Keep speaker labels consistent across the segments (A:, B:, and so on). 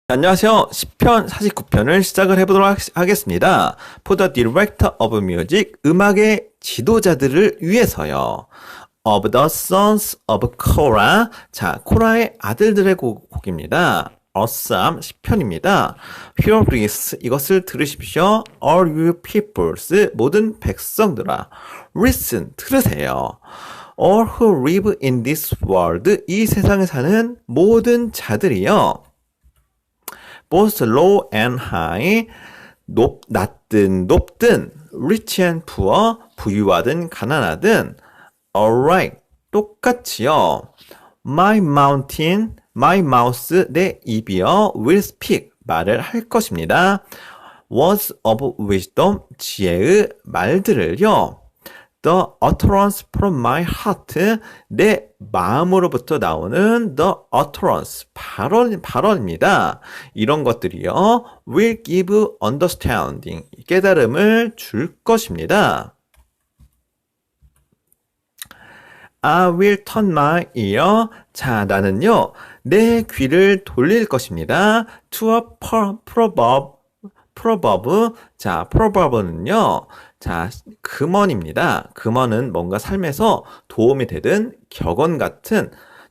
A: 안녕하세요. 10편 49편을 시작을 해보도록 하겠습니다. For the director of music, 음악의 지도자들을 위해서요. Of the sons of Korah, 자, 코라의 아들들의 곡입니다. 어쌈 10편입니다. Hear this, 이것을 들으십시오. All you peoples, 모든 백성들아. Listen, 들으세요. All who live in this world, 이 세상에 사는 모든 자들이요. both low and high, 낮든, rich and poor, 부유하든 가난하든, alright, 똑같이요. My mouth, 내 입이요, will speak, 말을 할 것입니다. words of wisdom, 지혜의 말들을요. The utterance from my heart, 내 마음으로부터 나오는 the utterance, 발언입니다. 이런 것들이요, will give understanding, 깨달음을 줄 것입니다. I will turn my ear, 자, 나는요, 내 귀를 돌릴 것입니다. To a proverb, 자, proverb는요, 자, 금언입니다. 금언은 뭔가 삶에서 도움이 되는 격언 같은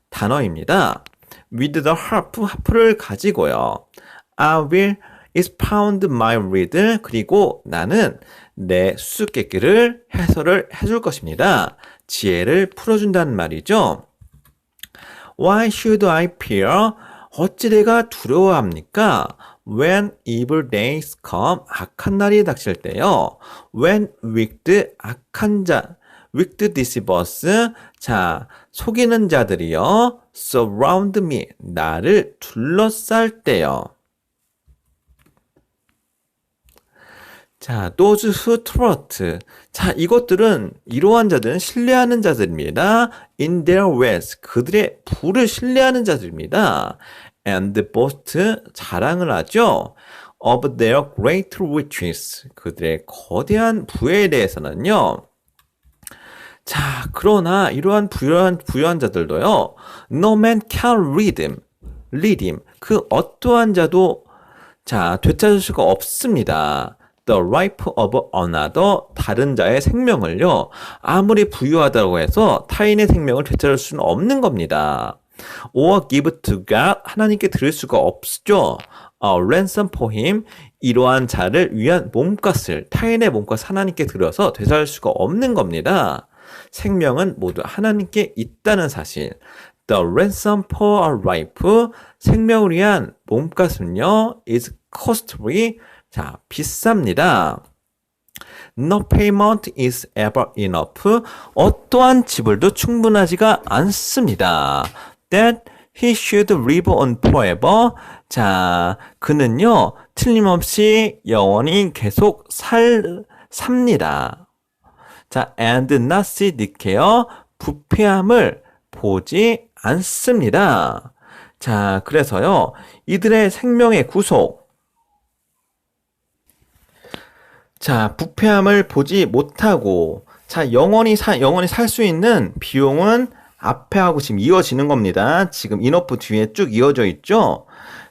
A: 단어입니다. With the harp, 하프를 가지고요. I will expound my riddle, 그리고 나는 내 수수께끼를 해설을 해줄 것입니다. 지혜를 풀어준다는 말이죠. Why should I fear? 어찌 내가 두려워합니까? When evil days come, 악한 날이 닥칠 때요. When wicked, 악한 자, wicked deceivers, 자, 속이는 자들이요. Surround me, 나를 둘러쌀 때요. 자, those who trust. 자, 이것들은 이러한 자들은 신뢰하는 자들입니다. In their ways, 그들의 부를 신뢰하는 자들입니다. And boast, 자랑을 하죠. Of their great riches, 그들의 거대한 부에 대해서는요. 자, 그러나 이러한 부유한 자들도요. No man can lead him. 그 어떠한 자도 자, 되찾을 수가 없습니다. The life of another, 다른 자의 생명을요. 아무리 부유하다고 해서 타인의 생명을 되찾을 수는 없는 겁니다. or give to God, 하나님께 드릴 수가 없죠. ransom for him, 이러한 자를 위한 몸값을, 타인의 몸값을 하나님께 드려서 되찾을 수가 없는 겁니다. 생명은 모두 하나님께 있다는 사실. The ransom for a life, 생명을 위한 몸값은요, is costly, 자, 비쌉니다. No payment is ever enough, 어떠한 지불도 충분하지가 않습니다. That he should live on forever, 자, 그는요, 틀림없이 영원히 계속 삽니다. 자, and not see decay, 부패함을 보지 않습니다. 자, 그래서요, 이들의 생명의 구속, 자, 부패함을 보지 못하고, 자, 영원히 살 수 있는 비용은 앞에 하고 지금 이어지는 겁니다. 지금 인어프 뒤에 쭉 이어져 있죠?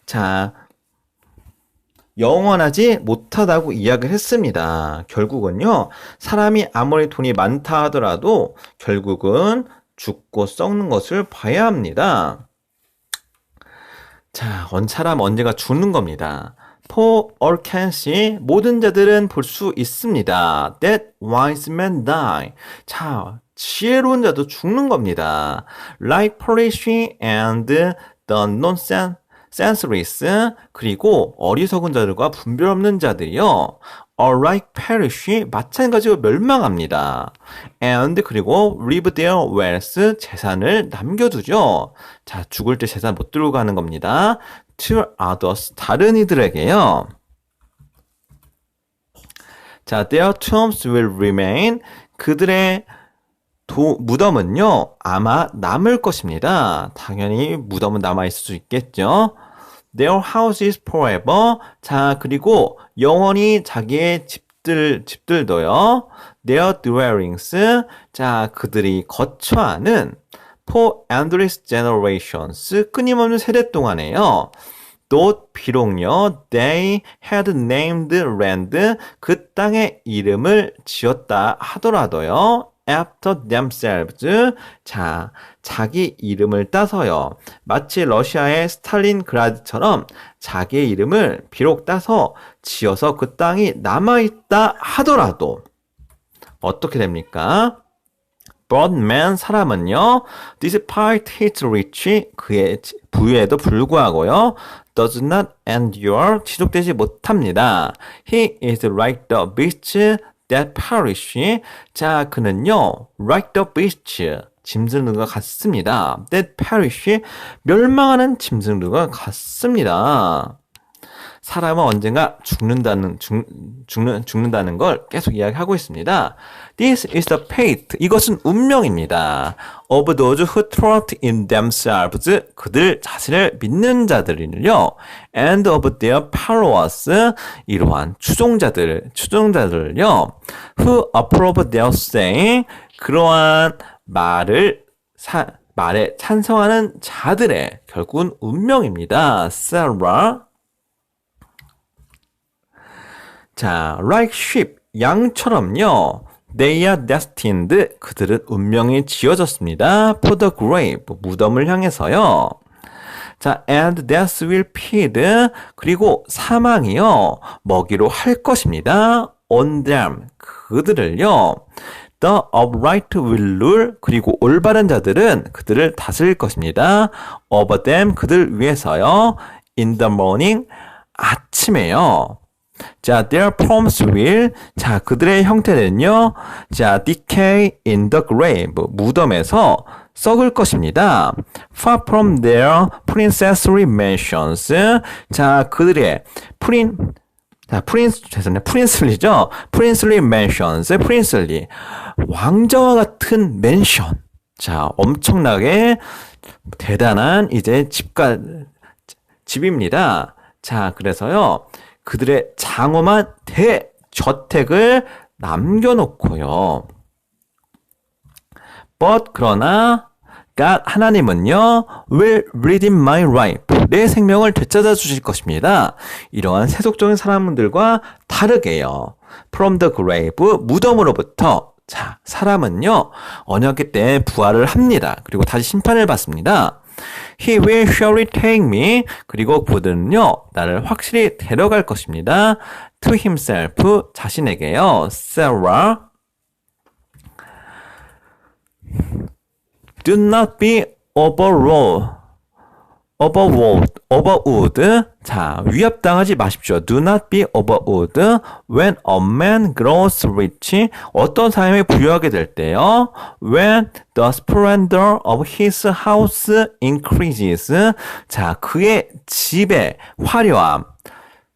A: 자, 영원하지 못하다고 이야기를 했습니다. 결국은요, 사람이 아무리 돈이 많다 하더라도 결국은 죽고 썩는 것을 봐야 합니다. 자, 사람 언제가 죽는 겁니다. For all can see, 모든 자들은 볼 수 있습니다. That wise men die. 자, 지혜로운 자도 죽는 겁니다. Like perishing and the senseless, 그리고 어리석은 자들과 분별 없는 자들이요. Alike perish, 마찬가지로 멸망합니다. And, 그리고 leave their wealth, 재산을 남겨두죠. 자, 죽을 때 재산 못 들고 가는 겁니다. To others, 다른 이들에게요. 자, their tombs will remain, 그들의 무덤은요, 아마 남을 것입니다. 당연히 무덤은 남아있을 수 있겠죠. Their house is forever. 자, 그리고 영원히 자기의 집들도요. Their dwellings. 자, 그들이 거처하는 for endless generations. 끊임없는 세대 동안에요. 또 비록요 they had named land 그 땅의 이름을 지었다 하더라도요 after themselves 자 자기 이름을 따서요 마치 러시아의 스탈린그라드처럼 자기의 이름을 비록 따서 지어서 그 땅이 남아있다 하더라도 어떻게 됩니까? But man 사람은요 despite his rich 그의 부유에도 불구하고요 does not endure 지속되지 못합니다. He is like the beast that perish 자 그는요 like the beast 짐승들과 같습니다. that perish 멸망하는 짐승들과 같습니다. 사람은 언젠가 죽는다는 걸 계속 이야기하고 있습니다. This is the fate. 이것은 운명입니다. Of those who trust in themselves. 그들 자신을 믿는 자들이요. And of their followers. 이러한 추종자들을요. Who approve their saying. 그러한 말에 찬성하는 자들의 결국은 운명입니다. Sarah. 자, like sheep, 양처럼요. They are destined. 그들은 운명이 지어졌습니다. For the grave, 무덤을 향해서요. 자, and death will feed. 그리고 사망이요. 먹이로 할 것입니다. On them, 그들을요. The upright will rule. 그리고 올바른 자들은 그들을 다스릴 것입니다. Over them, 그들 위해서요. In the morning, 아침에요. 자, their forms will, 자, 그들의 형태는요, 자, decay in the grave, 무덤에서 썩을 것입니다. Far from their princessly mansions, 자, 그들의 princely죠? princely mansions, princely, 왕자와 같은 맨션. 자, 엄청나게 대단한 이제 집입니다. 자, 그래서요, 그들의 장엄한 대저택을 남겨놓고요. But 그러나 God 하나님은요 will redeem my life 내 생명을 되찾아 주실 것입니다. 이러한 세속적인 사람들과 다르게요. From the grave 무덤으로부터 자 사람은요 언약궤 때 부활을 합니다. 그리고 다시 심판을 받습니다. He will surely take me. 그리고 그들은요, 나를 확실히 데려갈 것입니다. To himself, 자신에게요. Sarah. Do not be overawed. 자, 위협당하지 마십시오. Do not be overawed. When a man grows rich. 어떤 사람이 부유하게 될 때요. When the splendor of his house increases. 자, 그의 집의 화려함.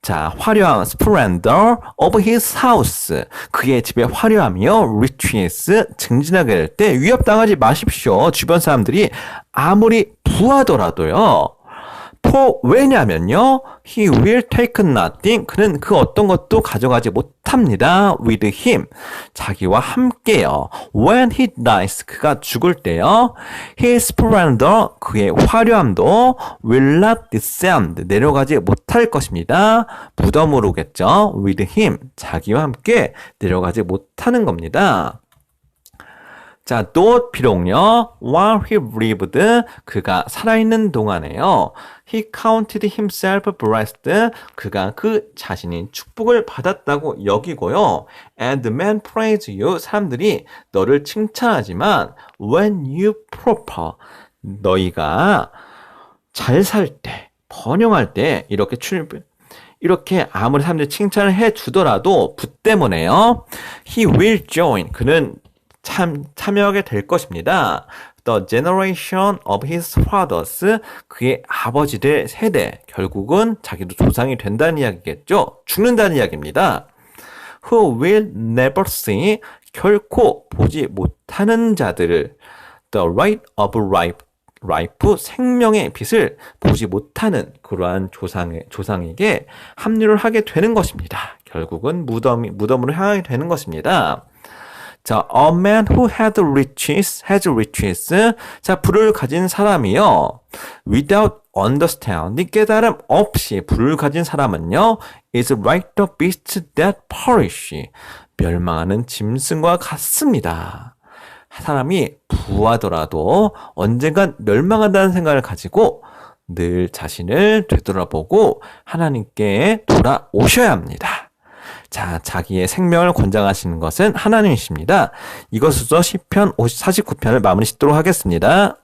A: 자, 화려함, splendor of his house. 그의 집의 화려함이요. riches, 증진하게 될 때 위협당하지 마십시오. 주변 사람들이 아무리 부하더라도요. 왜냐면요. He will take nothing. 그는 그 어떤 것도 가져가지 못합니다. With him. 자기와 함께요. When he dies. 그가 죽을 때요. His splendor. 그의 화려함도 will not descend. 내려가지 못할 것입니다. 무덤으로겠죠. With him. 자기와 함께 내려가지 못하는 겁니다. 자, 또 비록요. While he lived. 그가 살아있는 동안에요. He counted himself blessed. 그가 그 자신이 축복을 받았다고 여기고요. And men praise you. 사람들이 너를 칭찬하지만 when you prosper. 너희가 잘 살 때, 번영할 때 이렇게 아무리 사람들이 칭찬을 해주더라도 부 때문에요. He will join. 그는 참여하게 될 것입니다. The generation of his fathers. 그의 아버지들 세대. 결국은 자기도 조상이 된다는 이야기겠죠. 죽는다는 이야기입니다. Who will never see. 결코 보지 못하는 자들을 The right of life. 생명의 빛을 보지 못하는 그러한 조상에게 합류를 하게 되는 것입니다. 결국은 무덤으로 향하게 되는 것입니다. 자, a man who has riches. 자, 부를 가진 사람이요. without understanding, 깨달음 없이 부를 가진 사람은요. is like the beast that perish. 멸망하는 짐승과 같습니다. 사람이 부하더라도 언젠간 멸망한다는 생각을 가지고 늘 자신을 되돌아보고 하나님께 돌아오셔야 합니다. 자, 자기의 생명을 권장하시는 것은 하나님이십니다. 이것으로 시편 49편을 마무리 짓도록 하겠습니다.